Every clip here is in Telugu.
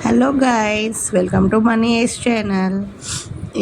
Hello guys, welcome to money ace channel.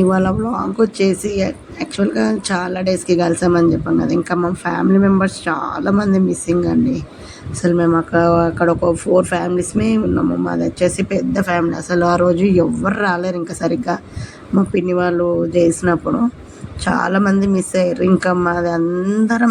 ఇవాళ బ్లాగ్ వచ్చేసి యాక్చువల్గా చాలా డేస్కి కలిసామని చెప్పాం కదా. ఇంకా మా ఫ్యామిలీ మెంబర్స్ చాలామంది మిస్సింగ్ అండి. అసలు మేము అక్కడ ఒక 4 ఫ్యామిలీస్మే ఉన్నాము. మాది వచ్చేసి పెద్ద ఫ్యామిలీ. అసలు ఆ రోజు ఎవ్వరు రాలేరు ఇంకా సరిగ్గా మా పిన్ని వాళ్ళు చేసినప్పుడు. చాలామంది మిస్ అయ్యారు. ఇంకా మాది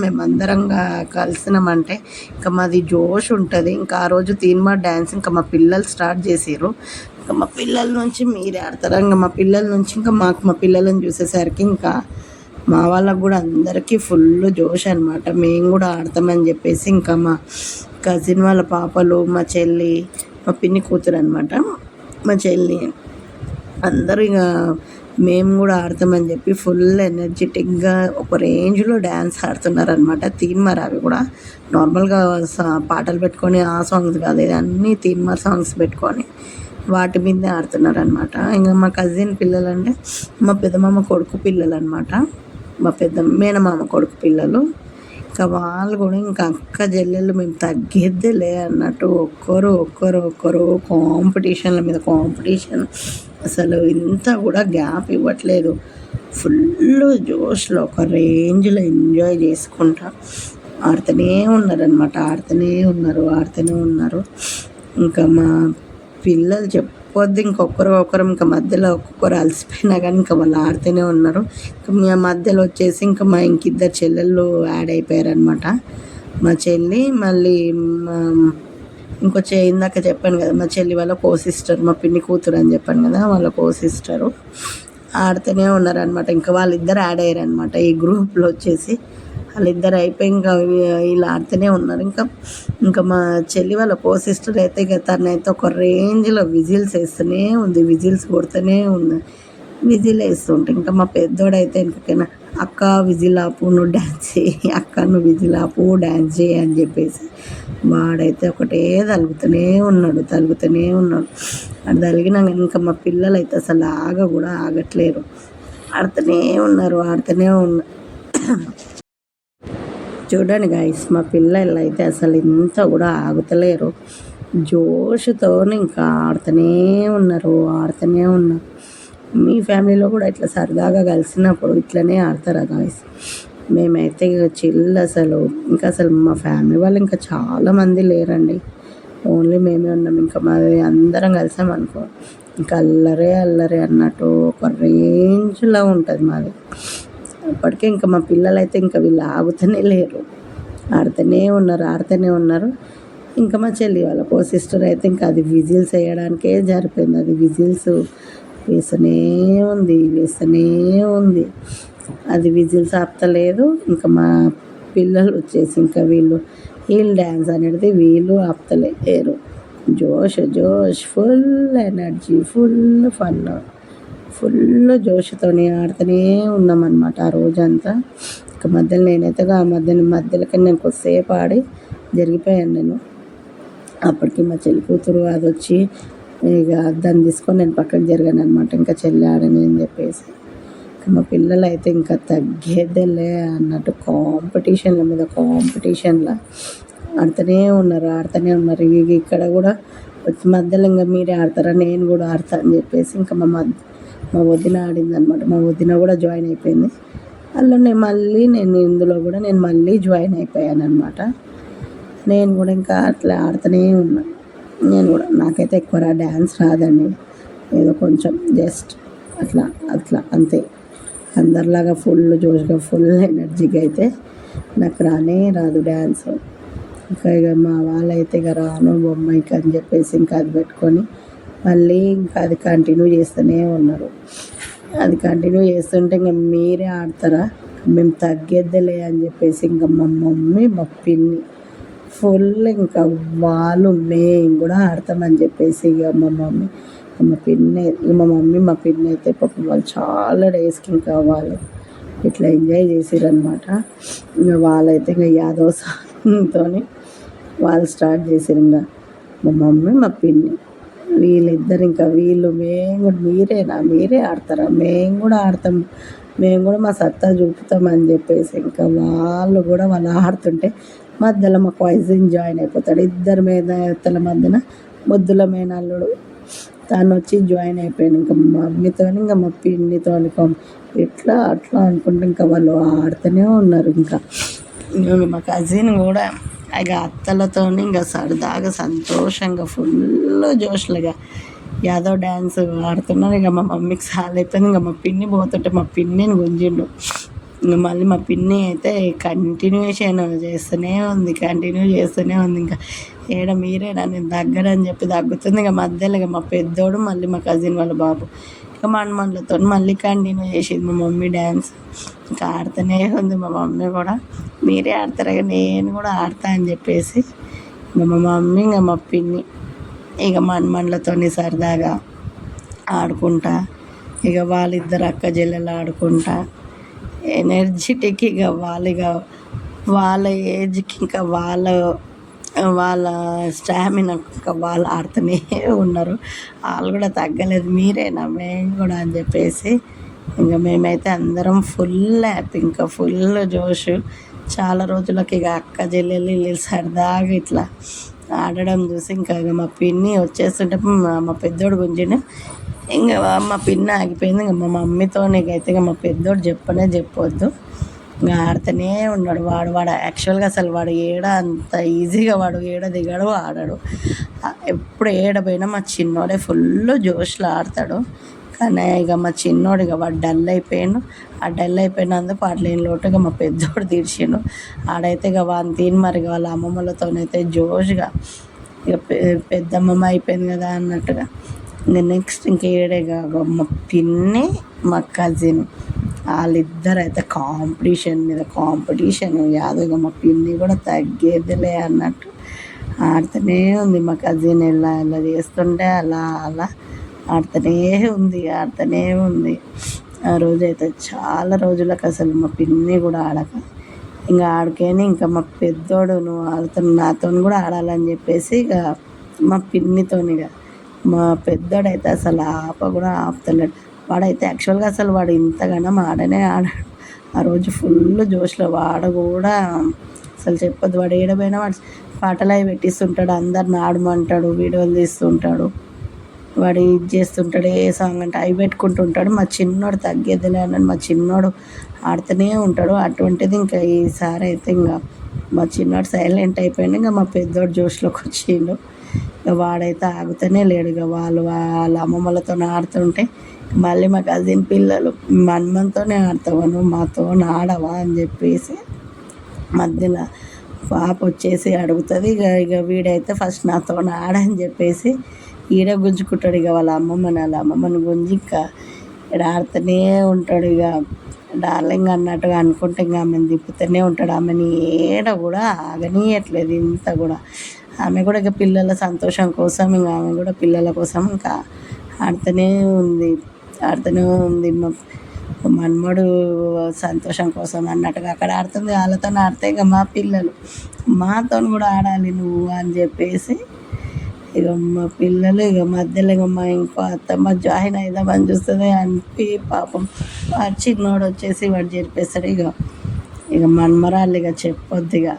మేమందరంగా కలిసినామంటే ఇంకా మాది జోష్ ఉంటుంది. ఇంకా ఆ రోజు తీన్మా డ్యాన్స్ ఇంకా మా పిల్లలు స్టార్ట్ చేసారు. ఇంకా మా పిల్లల నుంచి మీరే ఆడతారా, ఇంకా మా పిల్లల నుంచి ఇంకా మా పిల్లలను చూసేసరికి ఇంకా మా వాళ్ళకు కూడా అందరికీ ఫుల్ జోష్ అనమాట. మేము కూడా ఆడతామని చెప్పేసి ఇంకా మా కజిన్ వాళ్ళ పాపలు, మా చెల్లి, మా పిన్ని కూతురు అనమాట, మా చెల్లి అందరూ ఇక మేము కూడా ఆడతామని చెప్పి ఫుల్ ఎనర్జెటిక్గా ఒక రేంజ్లో డ్యాన్స్ ఆడుతున్నారనమాట. తీన్మార్ అవి కూడా నార్మల్గా పాటలు పెట్టుకొని ఆ సాంగ్స్ కాదు, ఇది అన్నీ తీన్మార్ సాంగ్స్ పెట్టుకొని వాటి మీదే ఆడుతున్నారనమాట. ఇంకా మా కజిన్ పిల్లలు అంటే మా పెద్దమామ కొడుకు పిల్లలు అనమాట, మా మేనమామ కొడుకు పిల్లలు. ఇంకా వాళ్ళు కూడా ఇంకా అక్క చెల్లెళ్ళు మేము తగ్గేద్దేలే అన్నట్టు ఒక్కరు కాంపిటీషన్ల మీద కాంపిటీషన్. అసలు ఇంత కూడా గ్యాప్ ఇవ్వట్లేదు. ఫుల్ జోష్లో ఒక రేంజ్లో ఎంజాయ్ చేసుకుంటా ఆడుతూనే ఉన్నారు. ఇంకా మా పిల్లలు చెప్పొద్దు, ఒకరు ఇంకా మధ్యలో ఒక్కొక్కరు అలసిపోయినా కానీ ఇంకా వాళ్ళు ఆడుతూనే ఉన్నారు. ఇంకా మా మధ్యలో వచ్చేసి ఇంకా మా ఇంకిద్దరు చెల్లెళ్ళు యాడ్ అయిపోయారనమాట. మా చెల్లి మళ్ళీ మా ఇందాక చెప్పాను కదా, మా చెల్లి వాళ్ళ సిస్టర్, మా పిన్ని కూతురు అని చెప్పాను కదా, వాళ్ళ సిస్టరు ఆడుతూనే ఉన్నారనమాట. ఇంకా వాళ్ళిద్దరు యాడ్ అయ్యారనమాట ఈ గ్రూప్లో వచ్చేసి. వాళ్ళిద్దరు అయిపోయి ఇంకా వీళ్ళు ఆడుతూనే ఉన్నారు. ఇంకా మా చెల్లి వాళ్ళ సిస్టర్ అయితే ఇక తనైతే ఒక రేంజ్లో విజిల్స్ వేస్తూనే ఉంది, విజిల్స్ కొడుతూనే ఉంది, విజిల్ వేస్తుంటే ఇంకా మా పెద్దోడైతే ఇంకైనా అక్క విజిల్ ఆపు, నువ్వు డ్యాన్స్ చేయి, అక్క నువ్వు విజిల్ ఆపు, డ్యాన్స్ చేయి అని చెప్పేసి వాడైతే ఒకటే తలుగుతూనే ఉన్నాడు. అది తలిగినాక ఇంకా మా పిల్లలు అయితే అసలు కూడా ఆగట్లేరు, ఆడుతూనే ఉన్నారు. చూడండి గాయస్, మా పిల్లలు అయితే అసలు ఇంత కూడా ఆగుతలేరు. జోష్తో ఇంకా ఆడుతూనే ఉన్నారు. మీ ఫ్యామిలీలో కూడా ఇట్లా సరదాగా కలిసినప్పుడు ఇట్లనే ఆడతారా గాయస్? మేమైతే ఇక అసలు మా ఫ్యామిలీ వాళ్ళు ఇంకా చాలామంది లేరండి, ఓన్లీ మేమే ఉన్నాం. ఇంకా మాది అందరం కలిసామనుకో ఇంకా అల్లరే అన్నట్టు ఒక రేంజ్లో ఉంటుంది మాది. అప్పటికే ఇంకా మా పిల్లలు అయితే ఇంకా వీళ్ళు ఆగుతూనే లేరు, ఆడుతూనే ఉన్నారు. ఇంకా మా చెల్లి వాళ్ళ సిస్టర్ అయితే ఇంకా అది విజిల్స్ వేయడానికే జరిపోయింది. అది విజిల్స్ వేస్తూనే ఉంది. అది విజిల్స్ ఆపుతలేదు. ఇంకా మా పిల్లలు వచ్చేసి ఇంకా వీళ్ళు డ్యాన్స్ అనేది వీళ్ళు ఆపుతలేరు. జోష్ full energy, full fun, full జోష్తోని ఆడుతూనే ఉన్నామన్నమాట ఆ రోజంతా. ఇంకా మధ్యలో నేనైతే మధ్యలోకి నేను కొద్దిసేపు ఆడి జరిగిపోయాను నేను. అప్పటికి మా చెల్లి కూతురు అది వచ్చి ఇక దాన్ని తీసుకొని నేను పక్కకు జరిగాను అనమాట. ఇంకా చెల్లి ఆడని అని చెప్పేసి మా పిల్లలు అయితే ఇంకా తగ్గేదేలే అన్నట్టు కాంపిటీషన్లో ఆడుతూనే ఉన్నారు. ఇక్కడ కూడా వచ్చి మధ్యలో ఇంకా మీరే ఆడతారా, నేను కూడా ఆడతా అని చెప్పేసి ఇంకా మా వదిన ఆడింది అనమాట. మా వదిన కూడా జాయిన్ అయిపోయింది అందులో. ఇందులో కూడా నేను మళ్ళీ జాయిన్ అయిపోయాను అనమాట. నేను కూడా ఇంకా అట్లా ఆడుతూనే ఉన్నాను. నాకైతే ఎక్కువ డ్యాన్స్ రాదండి, ఏదో కొంచెం జస్ట్ అట్లా అంతే. అందరిలాగా ఫుల్ జోష్గా ఫుల్ ఎనర్జీగా అయితే నాకు రాదు డ్యాన్స్. ఇక మా వాళ్ళైతే ఇక రాను బొమ్మాయికి అని చెప్పేసి ఇంకా అది పెట్టుకొని మళ్ళీ ఇంకా అది కంటిన్యూ చేస్తూనే ఉన్నారు. అది కంటిన్యూ చేస్తుంటే ఇంకా మీరే ఆడతారా, మేము తగ్గేద్దేలే అని చెప్పేసి ఇంకా మా మమ్మీ, మా పిన్ని ఫుల్ ఇంకా వాళ్ళు మేము కూడా ఆడతామని చెప్పేసి ఇక మా మమ్మీ, మా పిన్ని అయితే పాపం వాళ్ళు చాలా డేస్కి ఇంకా వాళ్ళు ఇట్లా ఎంజాయ్ చేసారనమాట. ఇంకా వాళ్ళైతే ఇంకా యాదవ్ సాంగ్తో వాళ్ళు స్టార్ట్ చేసారు. ఇంకా మా మమ్మీ, మా పిన్ని వీళ్ళిద్దరు ఇంకా మీరే ఆడతారా, మేము కూడా ఆడతాం, మేము కూడా మా సత్తా చూపుతామని చెప్పేసి ఇంకా వాళ్ళు ఆడుతుంటే మధ్యలో మా కజిన్ జాయిన్ అయిపోతాడు. ఇద్దరు మేనత్తల మధ్యన ముద్దుల మేనల్లుడు తను వచ్చి జాయిన్ అయిపోయాను. ఇంకా మా మమ్మీతో ఇంకా మా పిన్నితో ఎట్లా అట్లా అనుకుంటే ఇంకా వాళ్ళు ఆడుతూనే ఉన్నారు. ఇంకా మా కజిన్ కూడా ఇక అత్తలతో ఇంకా సరదాగా సంతోషంగా ఫుల్ జోష్లుగా యాదవ్ డ్యాన్స్ ఆడుతున్నారు. ఇక మా మమ్మీకి సాలైపోయింది. ఇంకా మా పిన్ని పోతుంటే మా పిన్నిని గుంజిండు. ఇంక మళ్ళీ మా పిన్ని అయితే కంటిన్యూషన్ చేస్తూనే ఉంది. ఇంకా మీరేనా నేను దగ్గర అని చెప్పి దగ్గుతుంది. ఇక మధ్యలో ఇక మా పెద్దోడు మళ్ళీ మా కజిన్ వాళ్ళ బాబు ఇక మనతో మళ్ళీ కంటిన్యూ చేసింది మా మమ్మీ డ్యాన్స్. ఇంకా ఆడుతూనే ఉంది మా మమ్మీ కూడా. మీరే ఆడతారు ఇక నేను కూడా ఆడతా అని చెప్పేసి ఇంకా మా మమ్మీ ఇంకా మా పిన్ని ఇక మనతో సరదాగా ఆడుకుంటా ఇక వాళ్ళిద్దరు అక్క చెల్లెలు ఆడుకుంటా ఎనర్జెటిక్ ఇక వాళ్ళ ఏజ్కి ఇంకా వాళ్ళ స్టామినా ఇంకా వాళ్ళు ఆడుతూనే ఉన్నారు. వాళ్ళు కూడా తగ్గలేదు. మీరేనా మేము కూడా అని చెప్పేసి ఇంకా మేమైతే అందరం ఫుల్ హ్యాపీ, ఇంకా ఫుల్ జోష్. చాలా రోజులకి ఇక అక్క చెల్లెలు వీళ్ళు సరదాగా ఇట్లా ఆడడం చూసి ఇంకా మా పిన్ని వచ్చేస్తుంటే మా పెద్దోడు గుంజిండు. ఇంకా మా పిన్ని ఆగిపోయింది. ఇంకా మా మమ్మీతో నీకైతే ఇక మా పెద్దోడు చెప్పొద్దు. ఇంకా ఆడుతూనే ఉన్నాడు. వాడు యాక్చువల్గా అసలు వాడు అంత ఈజీగా ఏడ దిగాడు ఆడాడు. ఎప్పుడు ఏడపోయినా మా చిన్నోడే ఫుల్ జోష్లో ఆడతాడు. కానీ ఇక మా చిన్నోడు ఇక వాడు డల్ అయిపోయాడు. ఆ డల్ అయిపోయినందుకు వాడు లేని లోటుగా మా పెద్దోడు తీర్చిండు. ఆడైతే ఇక వాని తిని మరి వాళ్ళ అమ్మమ్మలతోనైతే జోష్గా ఇక పెద్దమ్మమ్మ అయిపోయింది కదా అన్నట్టుగా ఇంకా నెక్స్ట్ ఇంకేడేగా మా పిన్ని మా కజిన్ వాళ్ళిద్దరు అయితే కాంపిటీషన్ యాదవ్గా మా పిన్ని కూడా తగ్గేదిలే అన్నట్టు ఆడుతూనే ఉంది. మా కజిన్ ఎలా చేస్తుంటే అలా ఆడుతూనే ఉంది. ఆ రోజైతే చాలా రోజులకు అసలు మా పిన్ని కూడా ఆడక ఇంకా ఆడికేని ఇంకా మా పెద్దోడు నువ్వు నాతో కూడా ఆడాలని చెప్పేసి ఇక మా పిన్నితోనిగా మా పెద్దోడైతే అసలు కూడా ఆపుతలేడు. వాడైతే యాక్చువల్గా అసలు వాడు ఇంతగానో ఆడనే ఆడాడు. ఆ రోజు ఫుల్ జోష్లో వాడు కూడా అసలు చెప్పొద్దు. వాడు ఏడపోయినా వాడు పాటలు అవి పెట్టిస్తుంటాడు, అందరిని ఆడమంటాడు, వీడియోలు తీస్తుంటాడు, వాడు ఇది చేస్తుంటాడు, ఏ సాంగ్ అంటే అవి పెట్టుకుంటుంటాడు. మా చిన్నోడు తగ్గేదిలే అన్నాడు. మా చిన్నోడు ఆడుతూనే ఉంటాడు. అటువంటిది ఇంకా ఈసారి అయితే ఇంకా మా చిన్నోడు సైలెంట్ అయిపోయింది. ఇంకా మా పెద్దోడు జోష్లోకి వచ్చిండు. ఇక వాడైతే ఆగుతూనే లేడు. ఇక వాళ్ళ అమ్మమ్మలతో ఆడుతుంటే మళ్ళీ మా కజిన్ పిల్లలు మనమంతోనే ఆడతావా నువ్వు మాతో ఆడవా అని చెప్పేసి మధ్యలో పాప వచ్చేసి అడుగుతుంది. ఇక వీడైతే ఫస్ట్ నాతో ఆడని చెప్పేసి ఈడ గుంజుకుంటాడు. ఇక వాళ్ళ అమ్మమ్మని గుంజి ఇంకా ఇక్కడ ఆడుతూనే ఉంటాడు. ఇక డార్లింగ్ అన్నట్టుగా అనుకుంటే ఇంకా ఆమెను తిప్పుతూనే ఉంటాడు. ఆమెని ఏడ కూడా ఆగనీయట్లేదు ఇంత కూడా. ఆమె కూడా ఇక పిల్లల సంతోషం కోసం ఇంకా ఆమె కూడా పిల్లల కోసం ఇంకా ఆడుతూనే ఉంది. మా మన్మడు సంతోషం కోసం అన్నట్టుగా అక్కడ ఆడుతుంది. వాళ్ళతో ఆడితే ఇక మా పిల్లలు మాతో కూడా ఆడాలి నువ్వు అని చెప్పేసి ఇక మా పిల్లలు ఇక మధ్యలో ఇక మా ఇంకో అత్తమ్మ జాయిన్ అయిదామని చూస్తుంది. అనిపి పాపం వాడు చిన్నోడు వచ్చేసి వాడు జరిపేస్తాడు. ఇక మన్మరాళ్ళు ఇక చెప్పొద్దు. ఇక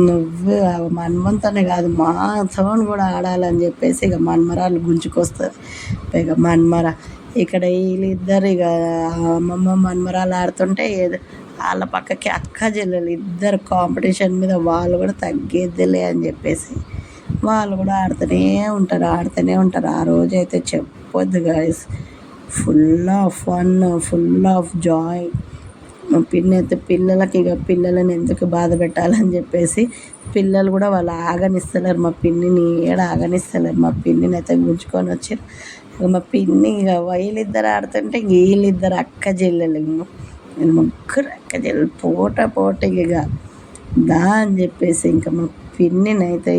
నువ్వు మన్మంతోనే కాదు మాతో కూడా ఆడాలని చెప్పేసి ఇక మన్మరాళ్ళు గుంజుకొస్తుంది. ఇక ఇక్కడ వీళ్ళిద్దరు ఇక అమ్మమ్మ మన్మరాలు ఆడుతుంటే వాళ్ళ పక్కకి అక్క చెల్లెలు ఇద్దరు కాంపిటీషన్ మీద వాళ్ళు కూడా తగ్గేద్దిలే అని చెప్పేసి వాళ్ళు కూడా ఆడుతూనే ఉంటారు. ఆ రోజు అయితే చెప్పొద్దు guys, full of fun, full of Joy. మా పిన్ని అయితే పిల్లలని ఎందుకు బాధ పెట్టాలని చెప్పేసి పిల్లలు కూడా వాళ్ళు ఆగనిస్తలేరు. మా పిన్నిని ఆగనిస్తలేరు. మా పిన్నిని అయితే గుంజుకొని వచ్చారు. ఇక మా పిన్ని ఇక వీళ్ళిద్దరు ఆడుతుంటే వీళ్ళిద్దరు అక్క చెల్లెలు ముగ్గురు అక్క చెల్లెలు పోట ఇక దా అని చెప్పేసి ఇంకా మా పిన్నినైతే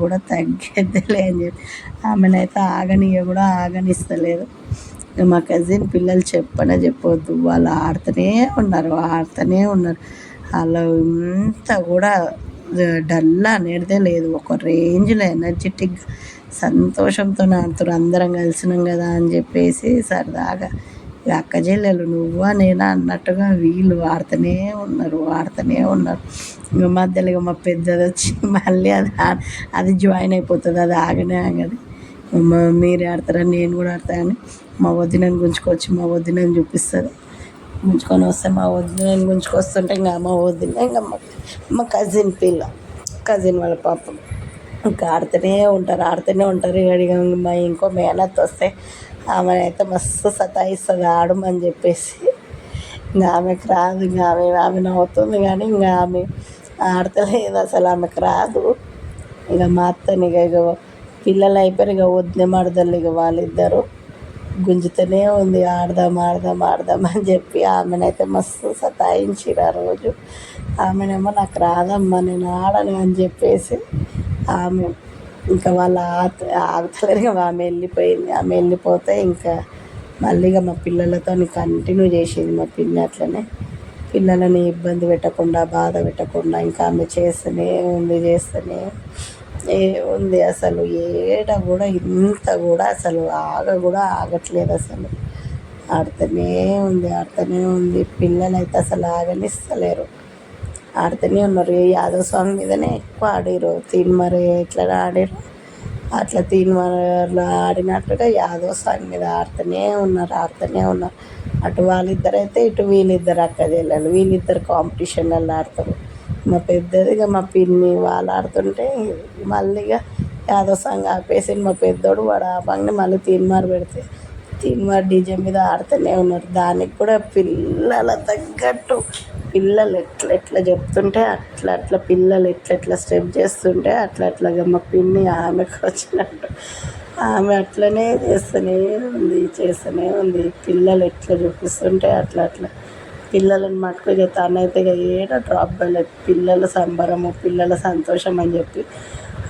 కూడా తగ్గేద్దిలే అని చెప్పి ఆమెనైతే ఆగనిస్తలేదు. మా కజిన్ పిల్లలు చెప్పొద్దు, వాళ్ళు ఆడుతూనే ఉన్నారు. వాళ్ళు ఇంత కూడా డల్ అనేదే లేదు. ఒక రేంజ్లో ఎనర్జెటిక్గా సంతోషంతో ఆడుతారు. అందరం కలిసినాం కదా అని చెప్పేసి సరదాగా అక్క చెల్లెలు నువ్వా నేనా అన్నట్టుగా వీళ్ళు ఆడుతూనే ఉన్నారు. ఇంకా మధ్యలో మా పెద్దది వచ్చి మళ్ళీ అది జాయిన్ అయిపోతుంది. అది ఆగదు. మీరే ఆడతారని నేను కూడా ఆడతాను. మా వదినని గుంజుకొచ్చి మా వదినని చూపిస్తుంది. గుంజుకొని వస్తే మా వదినని గుంజుకొస్తుంటే ఇంకా మా వదిన ఇంకా మా కజిన్ వాళ్ళ పాప ఇంకా ఆడుతూనే ఉంటారు. ఇక మా ఇంకో మేనత్ వస్తే ఆమె అయితే మస్తు సతాయిస్తుంది ఆడమని చెప్పేసి. ఇంకా ఆమెకు రాదు. ఇంకా ఆమె నవ్వుతుంది కానీ ఇంకా ఆమె ఆడతలేదు అసలు, ఆమెకు రాదు. ఇక మా అత్తని ఇక పిల్లలు అయిపోయారు, ఇక వదిన మరదలు ఇక వాళ్ళిద్దరు గుంజుతూనే ఉంది. ఆడదాం అని చెప్పి ఆమెనైతే మస్తు సతాయించిరు ఆ రోజు. ఆమెనేమో నాకు రాదమ్మా నేను ఆడను అని చెప్పేసి ఆమె ఇంకా వాళ్ళ ఆగుతలేరు. ఇక ఆమె వెళ్ళిపోయింది. ఆమె వెళ్ళిపోతే ఇంకా మళ్ళీ ఇక మా పిల్లలతో కంటిన్యూ చేసేది మా పిన్ని అట్లనే. పిల్లలని ఇబ్బంది పెట్టకుండా బాధ పెట్టకుండా ఇంకా ఆమె చేస్తూనే ఉంది అసలు. ఏడ కూడా ఇంత కూడా అసలు కూడా ఆగట్లేదు అసలు. ఆడుతూనే ఉంది. పిల్లలు అయితే అసలు ఆగనిస్తలేరు, ఆడుతూనే ఉన్నారు. యాదవ్ సాంగ్ మీదనే ఎక్కువ ఆడిరు. తీన్మార్ ఎట్లా ఆడిరు అట్లా తీన్మార్లో ఆడినట్టుగా యాదవ్ సాంగ్ మీద ఆడుతూనే ఉన్నారు. అటు వాళ్ళిద్దరు అయితే ఇటు వీళ్ళిద్దరు అక్క చెల్లెలు వీళ్ళిద్దరు కాంపిటీషన్లలో ఆడతారు. మా పెద్దదిగా మా పిన్ని వాళ్ళు ఆడుతుంటే మళ్ళీ ఇక యాదవ్ సాంగ్ ఆపేసి మా పెద్దోడు వాడు ఆపంగానే మళ్ళీ తీన్మార్ పెడితే తీన్మార్ డీజే మీద ఆడుతూనే ఉన్నారు. దానికి కూడా పిల్లల తగ్గట్టు పిల్లలు ఎట్లా చెప్తుంటే అట్లా పిల్లలు ఎట్లా స్టెప్ చేస్తుంటే అట్లాగా మా పిన్ని ఆమెకు వచ్చినట్టు ఆమె అట్లనే చేస్తూనే ఉంది. పిల్లలు ఎట్లా చూపిస్తుంటే అట్లా పిల్లలను మట్టుకు ఇక తనైతే ఇక ఏడ డ్రాప్ కాలేదు. పిల్లల సంబరము పిల్లల సంతోషం అని చెప్పి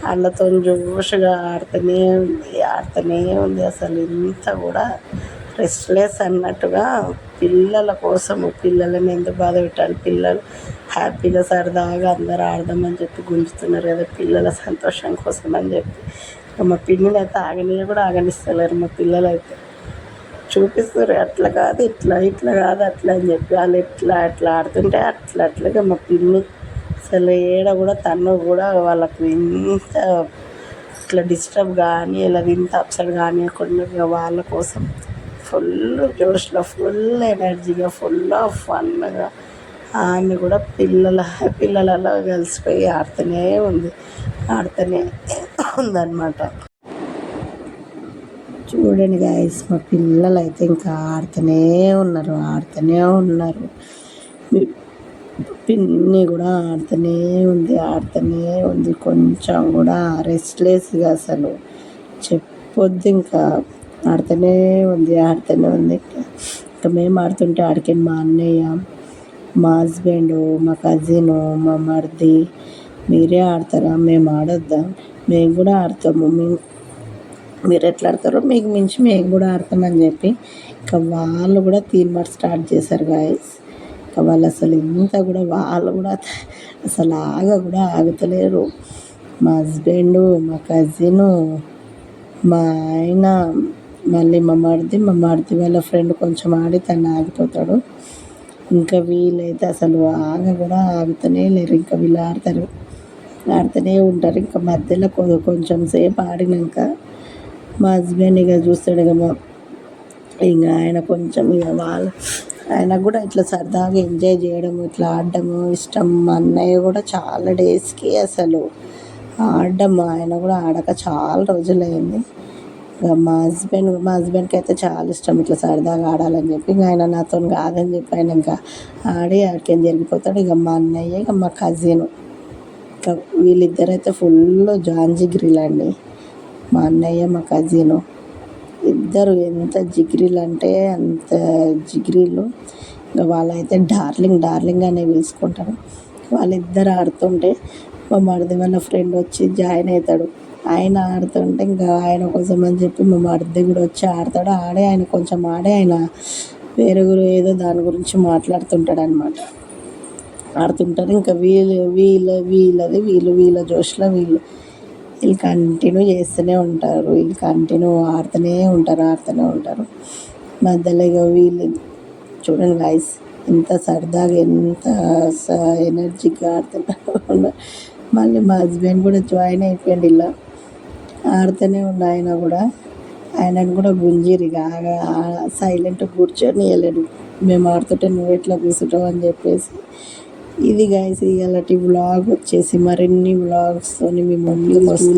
వాళ్ళతో జోష్గా ఆడుతూనే ఉంది అసలు. ఇంత కూడా రెస్ట్లెస్ అన్నట్టుగా పిల్లల కోసము పిల్లలని ఎందుకు బాధ పెట్టాలి, పిల్లలు హ్యాపీగా సరదాగా అందరూ ఆడదామని చెప్పి గుంజుతున్నారు కదా పిల్లల సంతోషం కోసం అని చెప్పి. మా పిల్లలు అయితే ఆగనిస్తలేరు. మా పిల్లలు అయితే చూపిస్తారు అట్లా కాదు ఇట్లా కాదు అట్లా అని చెప్పి. వాళ్ళు అట్లా ఆడుతుంటే అట్లాగా మా పిన్ని అసలు ఏడ కూడా తను కూడా వాళ్ళకు ఇంత ఇట్లా డిస్టర్బ్ కానీ ఇలా ఇంత అప్సెట్ కానివ్వకుండా వాళ్ళ కోసం ఫుల్ జోష్లో ఫుల్ ఎనర్జీగా ఫుల్ ఆఫ్ ఫన్గా ఆమె కూడా పిల్లలలో కలిసిపోయి ఆడుతూనే ఉందన్నమాట. చూడండి గాయస్, మా పిల్లలు అయితే ఇంకా ఆడుతూనే ఉన్నారు. పిన్ని కూడా ఆడుతూనే ఉంది. కొంచెం కూడా రెస్ట్లెస్గా అసలు చెప్పొద్దు. ఇంకా ఆడుతూనే ఉంది. ఇంకా మేము ఆడుతుంటే ఆడికి మా అన్నయ్య, మా హస్బెండ్, మా కజిను, మా మరిది మీరే ఆడతారా, మేము ఆడొద్దా, మేము కూడా ఆడతాము, మీరు ఎట్లా ఆడతారో మీకు మించి మేము కూడా ఆడతామని చెప్పి ఇంకా వాళ్ళు కూడా తీన్మార్ స్టార్ట్ చేశారు గాయస్. ఇంకా వాళ్ళు అసలు ఇంత కూడా వాళ్ళు కూడా అసలు ఆగుతలేరు. మా హస్బెండు, మా కజిను, మా ఆయన, మళ్ళీ మా మరిది వాళ్ళ ఫ్రెండ్ కొంచెం ఆడి తను ఆగిపోతాడు. ఇంకా వీళ్ళైతే అసలు ఆగుతూనే లేరు. ఇంకా వీళ్ళు ఆడుతూనే ఉంటారు. ఇంకా మధ్యలో కొంచెం సేపు ఆడినాక మా హస్బెండ్ ఇక చూస్తాడు. ఇక ఆయన కొంచెం ఆయన కూడా ఇట్లా సరదాగా ఎంజాయ్ చేయడం ఇట్లా ఆడడము ఇష్టం. మా అన్నయ్య కూడా చాలా డేస్కి అసలు ఆడడం ఆయన కూడా ఆడక చాలా రోజులైంది. ఇక మా హస్బెండ్కి అయితే చాలా ఇష్టం ఇట్లా సరదాగా ఆడాలని చెప్పి. ఇంకా ఆయన నాతో కాదని చెప్పి ఆయన ఇంకా ఆడికి జరిగిపోతాడు. ఇక మా అన్నయ్య ఇక మా కజిన్ ఇంకా వీళ్ళిద్దరైతే ఫుల్ జాంజిగిరీలు అండి. మా అన్నయ్య మా కజిను ఇద్దరు ఎంత జిగిరీలు అంటే అంత జిగిరీలు. ఇంకా వాళ్ళైతే డార్లింగ్ అనే పిలుచుకుంటారు. వాళ్ళిద్దరు ఆడుతుంటే మా మరిది వాళ్ళ ఫ్రెండ్ వచ్చి జాయిన్ అవుతాడు. ఆయన ఆడుతుంటే ఇంకా ఆయన కోసం అని చెప్పి మా మరిది కూడా వచ్చి ఆడతాడు. ఆయన కొంచెం ఆయన వేరే ఏదో దాని గురించి మాట్లాడుతుంటాడు అనమాట. ఆడుతుంటారు. ఇంకా వీళ్ళ జోష్లో వీళ్ళు కంటిన్యూ చేస్తూనే ఉంటారు. ఆడుతూనే ఉంటారు. మధ్యలో ఇక వీళ్ళు చూడండి గాయస్ ఎంత సరదాగా ఎంత ఎనర్జీగా ఆడుతున్నారు. మళ్ళీ మా హస్బెండ్ కూడా జాయిన్ అయిపోయాడు. ఇలా ఆడుతూనే ఉండు ఆయన కూడా. ఆయనను కూడా గుంజిరు ఇక సైలెంట్ కూర్చొని వెళ్ళాడు. మేము ఆడుతుంటే నువ్వు ఎట్లా కూర్చుంటావు అని చెప్పేసి. ఇది గైస్ ఇలాంటి వ్లాగ్ వచ్చేసి మరిన్ని వ్లాగ్స్తో మీ ముందుకు వస్తుంది.